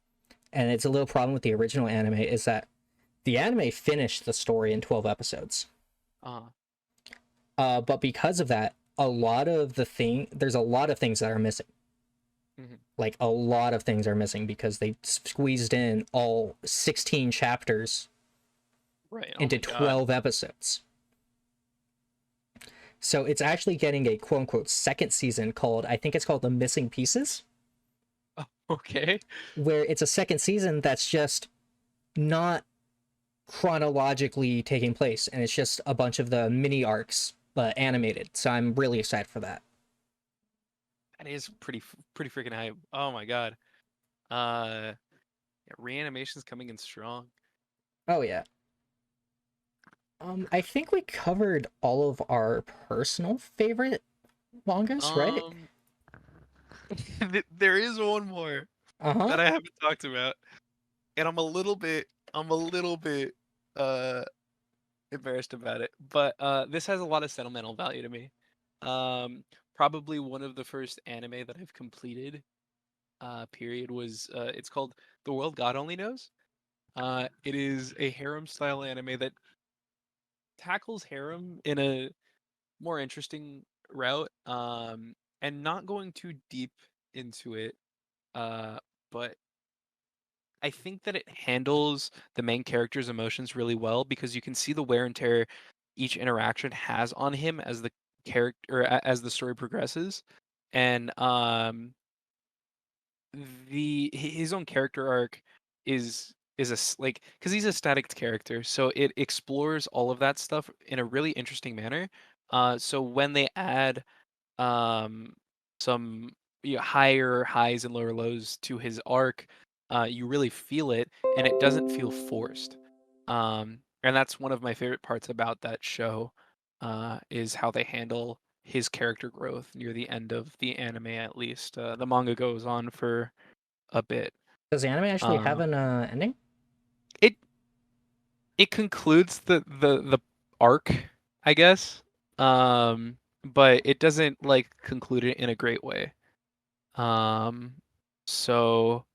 and it's a little problem with the original anime, is that the anime finished the story in 12 episodes. Uh, But because of that, there's a lot of things that are missing. mhm. Like a lot of things are missing because they squeezed in all 16 chapters Right. Oh into my God. 12 episodes. So it's actually getting a quote unquote second season called, I think it's called The Missing Pieces, Okay. where it's a second season that's just not chronologically taking place, and it's just a bunch of the mini arcs but animated. So I'm really excited for that. That is pretty freaking hype. Oh my God. Uh, yeah, reanimation's coming in strong. Oh yeah. I think we covered all of our personal favorite mangas, right? Um, there is one more Uh-huh. that I haven't talked about, and I'm a little bit uh embarrassed about it. But this has a lot of sentimental value to me. Probably one of the first anime that I've completed. Period was it's called The World God Only Knows. It is a harem style anime that tackles harem in a more interesting route. And not going too deep into it. Uh, but I think that it handles the main character's emotions really well because you can see the wear and tear each interaction has on him as the character as the story progresses, and the his own character arc is like because he's a static character, so it explores all of that stuff in a really interesting manner. So when they add um, some higher highs and lower lows to his arc, you really feel it, and it doesn't feel forced. And that's one of my favorite parts about that show, is how they handle his character growth near the end of the anime. At least the manga goes on for a bit. Does the anime actually have Uh, an ending? it it concludes the arc, I guess. But it doesn't like conclude it in a great way. Um, so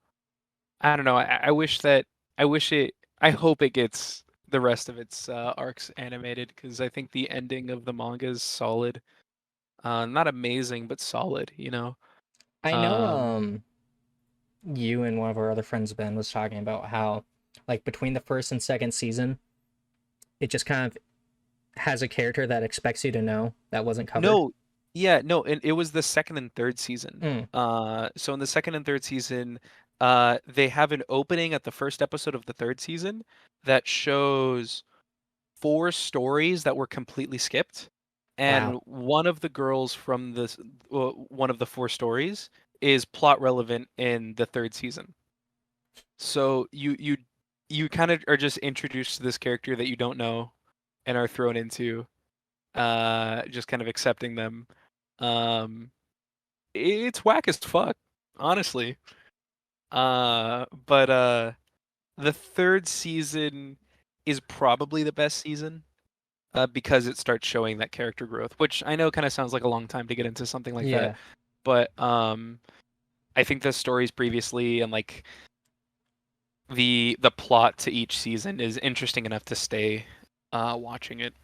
I don't know. I wish it. I hope it gets the rest of its arcs animated because I think the ending of the manga is solid. Not amazing, but solid. You know. I know Um, you and one of our other friends Ben was talking about how like between the first and second season, it just kind of has a character that expects you to know that wasn't covered. no, yeah, no, and it was the second and third season. Mm, So in the second and third season, they have an opening at the first episode of the third season that shows four stories that were completely skipped, and wow. one of the girls from this one of the four stories is plot relevant in the third season. So you kind of are just introduced to this character that you don't know and are thrown into just kind of accepting them. Um it's whack as fuck, honestly. But the third season is probably the best season because it starts showing that character growth, which I know kind of sounds like a long time to get into something like that, Yeah. but I think the stories previously and like the plot to each season is interesting enough to stay watching it.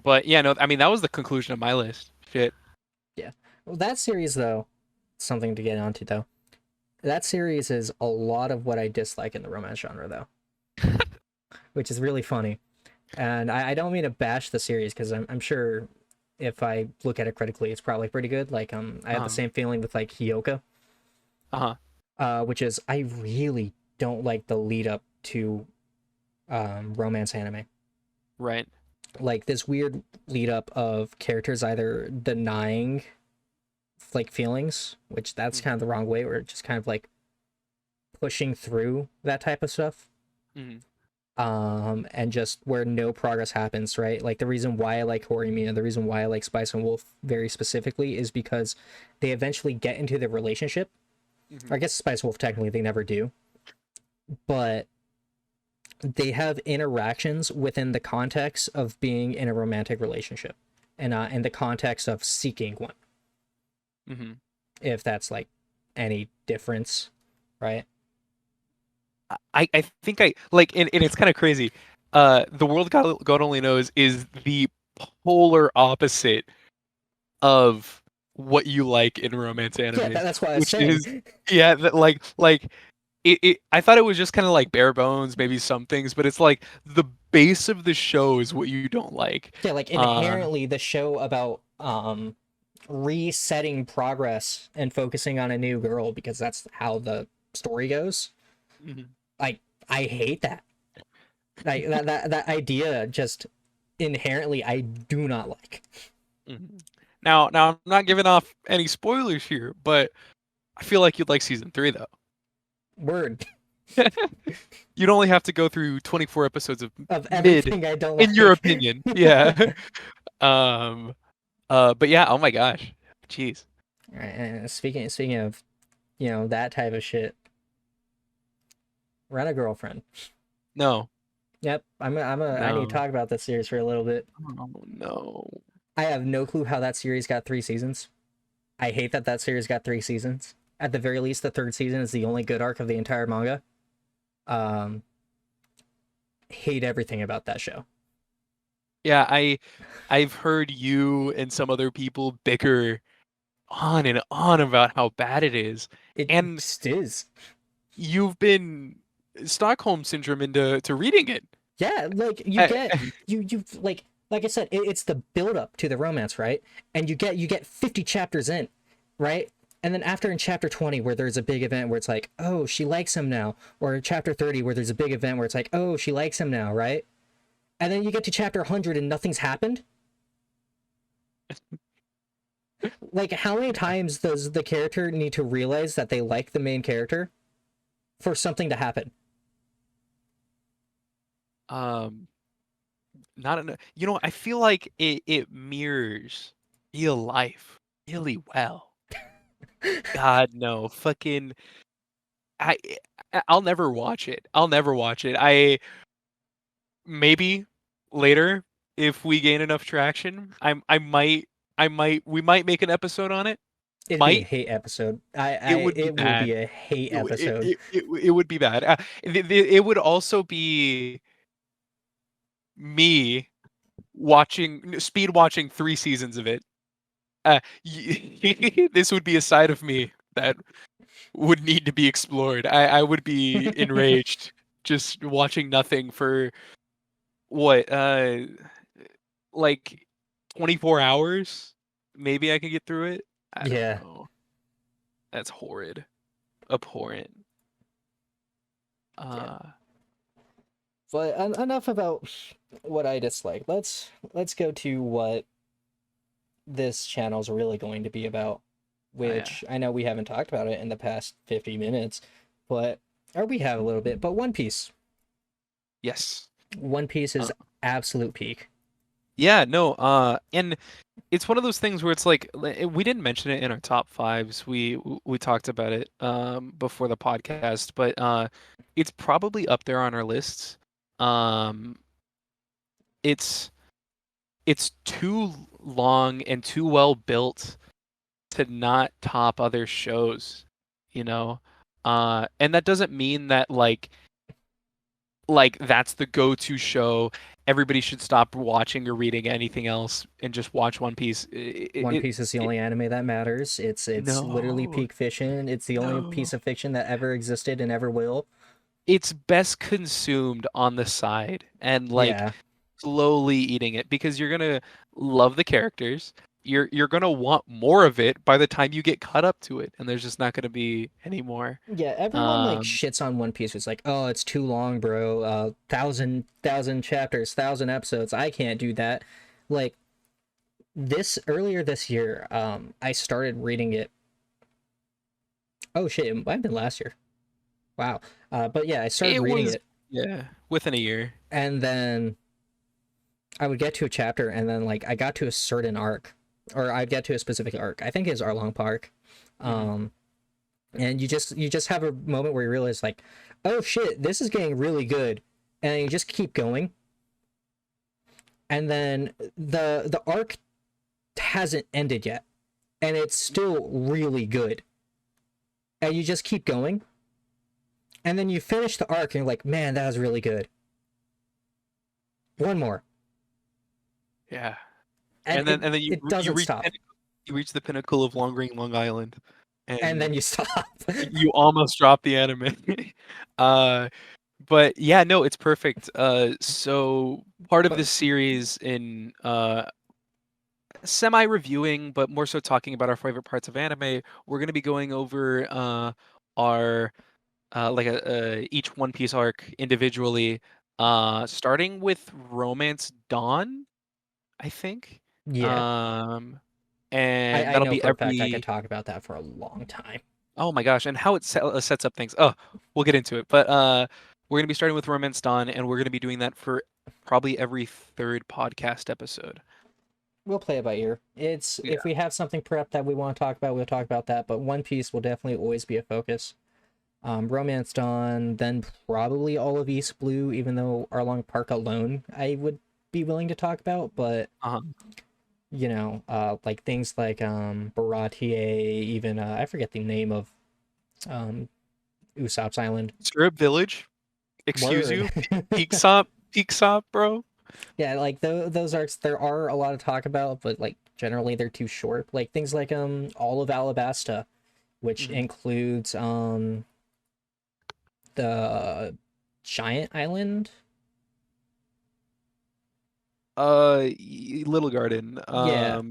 But yeah, no, I mean that was the conclusion of my list. Shit. Yeah. Well, that series though, something to get onto though. That series is a lot of what I dislike in the romance genre though, which is really funny. And I don't mean to bash the series because I'm sure if I look at it critically, it's probably pretty good. Like I have the Uh-huh. same feeling with like Hyoka, Uh-huh. which is I really don't like the lead up to romance anime. Right. Like this weird lead up of characters either denying like feelings, which that's kind Mm-hmm. of the wrong way, or just kind of like pushing through that type of stuff. Mm-hmm. And just where no progress happens, right? Like the reason why I like Horimiya, the reason why I like Spice and Wolf very specifically is because they eventually get into the relationship. Mm-hmm. I guess Spice and Wolf technically they never do, but they have interactions within the context of being in a romantic relationship, and in the context of seeking one. Mm-hmm. If that's like any difference. right? I think I like, and it's kind of crazy. The World God Only Knows is the polar opposite of what you like in romance Yeah, animes, that's what I was which saying. is, yeah, that like it I thought it was just kind of like bare bones, maybe some things, but it's like the base of the show is what you don't like. Yeah, like Uh, inherently the show about resetting progress and focusing on a new girl because that's how the story goes. mhm, Like I hate that. Like that idea just inherently I do not like. mhm. Now I'm not giving off any spoilers here, but I feel like you'd like season 3 though. Word You'd only have to go through 24 episodes of of mid, everything I don't in your like. opinion. Yeah. Um, but yeah, oh my gosh. Jeez. Alright, and speaking of, that type of shit, Rent a Girlfriend. No. Yep, I need to No. talk about that series for a little bit. Oh no. I have no clue how that series got 3 seasons. I hate that that series got 3 seasons. At the very least, the third season is the only good arc of the entire manga. Um, hate everything about that show. Yeah, I've heard you and some other people bicker on and on about how bad it is. It And just is. you've been Stockholm syndrome into reading it. Yeah, like you I, get you like I said, it's the build up to the romance, right? And you get 50 chapters in, right? And then after in chapter 20 where there's a big event where it's like, "Oh, she likes him now," or in chapter 30 where there's a big event where it's like, "Oh, she likes him now," right? And then you get to chapter 100 and nothing's happened. Like how many times does the character need to realize that they like the main character for something to happen? um not enough. I feel like it mirrors real life really well. God no, fucking I I'll never watch it. I'll never watch it. I maybe later if we gain enough traction, I might we might make an episode on it. It'd be a Might. hate episode. It would be It will bad. be a hate It w- episode. it would be bad. It would also be me speed watching 3 seasons of it. This would be a side of me that would need to be explored. I would be enraged just watching nothing for what, like 24 hours? Maybe I can get through it. I don't Yeah. know. That's horrid. Abhorrent. Yeah. Uh, But enough about what I dislike. Let's go to what this channel's really going to be about, oh yeah. which I know we haven't talked about it in the past 50 minutes, but or we have a little bit, but One Piece. Yes. One Piece Uh, is absolute peak. yeah, no, and it's one of those things where it's like we didn't mention it in our top fives. We talked about it before the podcast, but it's probably up there on our lists. Um, it's it's too long and too well built to not top other shows, you know? And that doesn't mean that like that's the go-to show. Everybody should stop watching or reading anything else and just watch One Piece. One Piece is the It only anime that matters. It's literally no, peak fiction. It's the only no. piece of fiction that ever existed and ever will. It's best consumed on the side and like Yeah. slowly eating it because you're gonna love the characters. You're gonna want more of it by the time you get caught up to it, and there's just not gonna be any more. Yeah, everyone like Um, shits on One Piece. It's like, oh, it's too long, bro. Thousand chapters, 1,000 episodes. I can't do that. Like this earlier this year, I started reading it. Oh shit, it might have been last year. Wow. But yeah, I started it reading was, it, yeah, within a year. and then I would get to a chapter, and then like I got to a certain arc, or I'd get to a specific arc. I think it's Arlong Park. Mhm. Um, and you just have a moment where you realize like, oh shit, this is getting really good, and you just keep going, and then the arc hasn't ended yet, and it's still really good, and you just keep going, and then you finish the arc and you're like, man, that was really good. One more, Yeah. and And then it doesn't stop, you reach the pinnacle of Long Ring Long Island, and then and you stop. you almost drop the anime. uh, but yeah, no, it's perfect. So part of But this series in semi-reviewing, but more so talking about our favorite parts of anime, we're gonna be going over our like a each One Piece arc individually, starting with Romance Dawn, I think. yeah, Um, and I that'll know be for a fact I could every talk about that for a long time. oh my gosh, and how it sets up things. Oh, we'll get into it. But we're gonna be starting with Romance Dawn, and we're gonna be doing that for probably every third podcast episode. We'll play it by ear. It's Yeah. if we have something prepped that we want to talk about, we'll talk about that. But One Piece will definitely always be a focus. Romance Dawn, then probably all of East Blue, even though Arlong Park alone I would be willing to talk about. But Uh-huh. like things like Baratie, even I forget the name of um Usopp's Island. Syrup Village. Excuse Word. you. Peak Sop, bro. Yeah, like those arcs, there are a lot to talk about, but like generally they're too short. Like things like all of Alabasta, which Mhm. includes the giant island. Little Garden. Yeah,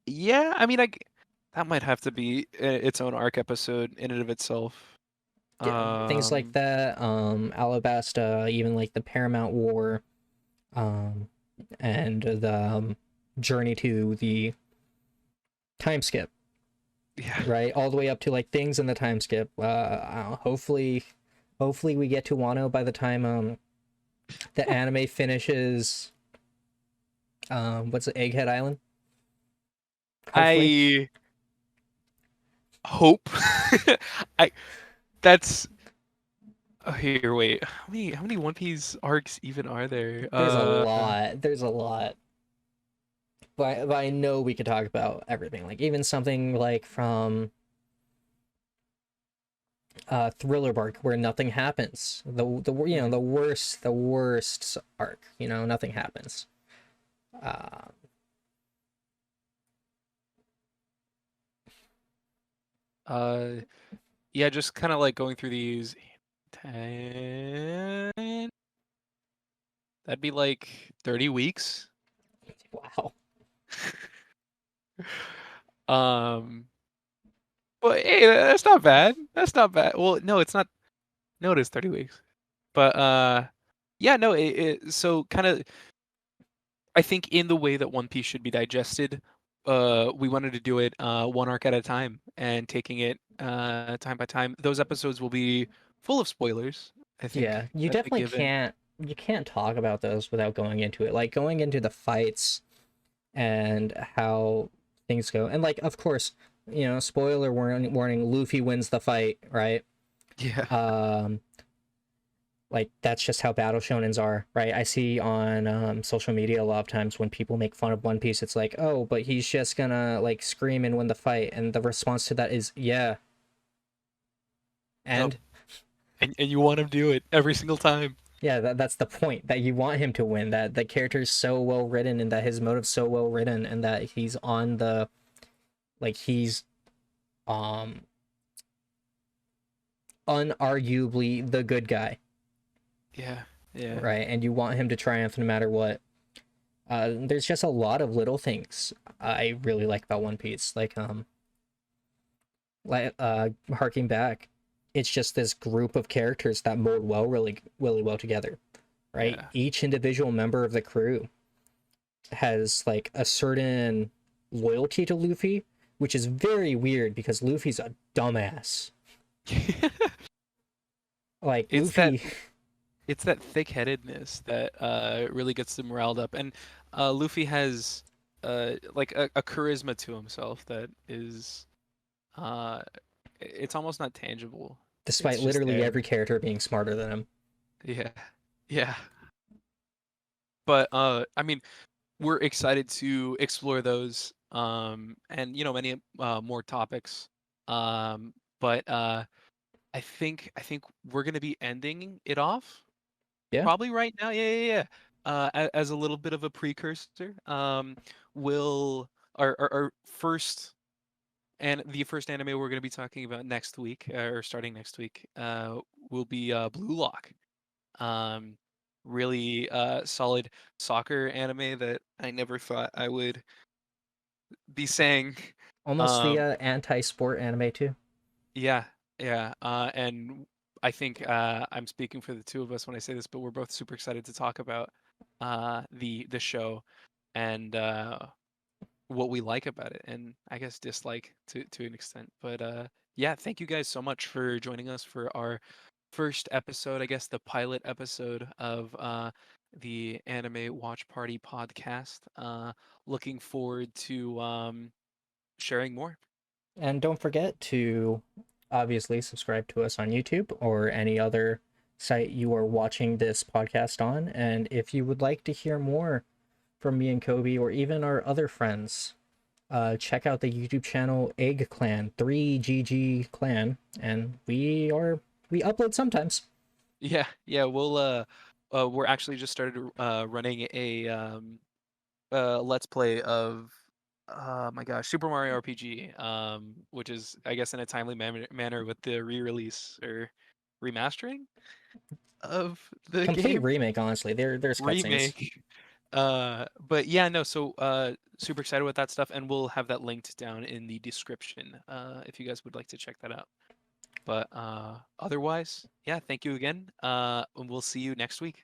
Yeah, I mean, that might have to be its own arc episode in and of itself. yeah, things like Um, that. Alabasta, even like the Paramount War, um, and the journey to the time skip, yeah. right? All the way up to like things in the time skip. Hopefully we get to Wano by the time the anime finishes. What's it, Egghead Island? Hopefully. I hope. I that's here. Wait, how many One Piece arcs even are there? There's a lot. There's a lot. But I know we could talk about everything. Like even something like from Thriller Bark where nothing happens. The worst arc. Nothing happens. Uh, uh, yeah, just kind of like going through these. 10. That'd be like 30 weeks. wow. Um, but hey, that's not bad. That's not bad. Well, no, it's not. No, it is 30 weeks. But yeah, no, so kind of I think in the way that One Piece should be digested, we wanted to do it one arc at a time and taking it time by time. Those episodes will be full of spoilers. I Yeah, think you that's a definitely given. can't. You can't talk about those without going into it. Like going into the fights and how things go. And like, of course, spoiler warning. Luffy wins the fight, right? Yeah. Um, like that's just how battle shonens are, right? I see on social media a lot of times when people make fun of One Piece, it's like, oh, but he's just gonna like scream and win the fight, and the response to that is, yeah, Yep. and And you want him to do it every single time. yeah, that's the point, that you want him to win, that the character is so well written and that his motive's so well written and that he's on the like he's um unarguably the good guy, Yeah. Yeah. right? And you want him to triumph no matter what. There's just a lot of little things I really like about One Piece. Harking back, it's just this group of characters that mold well, really, really well together, right? Yeah. Each individual member of the crew has like a certain loyalty to Luffy, which is very weird because Luffy's a dumbass. Like It's that Luffy, it's that thick-headedness that really gets them riled up. And Luffy has like a charisma to himself that is uh it's almost not tangible. It's despite just literally there. every character being smarter than him. Yeah. Yeah. But I mean, we're excited to explore those and many more topics. But I think we're gonna be ending it off Yeah. probably right now. Yeah, yeah, yeah. As a little bit of a precursor, we'll our first and the first anime we're gonna be talking about next week, or starting next week, will be Blue Lock. Um, really solid soccer anime that I never thought I would be saying. Almost the Um, anti-sport anime too. yeah, yeah, and I think I'm speaking for the two of us when I say this, but we're both super excited to talk about the show and what we like about it, and I guess dislike to an extent. But yeah, thank you guys so much for joining us for our first episode, I guess the pilot episode of the Anime Watch Party podcast. Looking forward to sharing more. And don't forget to obviously subscribe to us on YouTube or any other site you are watching this podcast on. And if you would like to hear more from me and Kobe or even our other friends, check out the YouTube channel Egg Clan, 3GG Clan, and we upload sometimes. Yeah, yeah, we're actually just started running a let's play of my gosh, Super Mario RPG, which is I guess in a timely manner with the re-release or remastering of the Complete game. remake, honestly. There's cutscenes. Remake. But yeah, no, so super excited with that stuff, and we'll have that linked down in the description if you guys would like to check that out. But otherwise, yeah, thank you again. And we'll see you next week.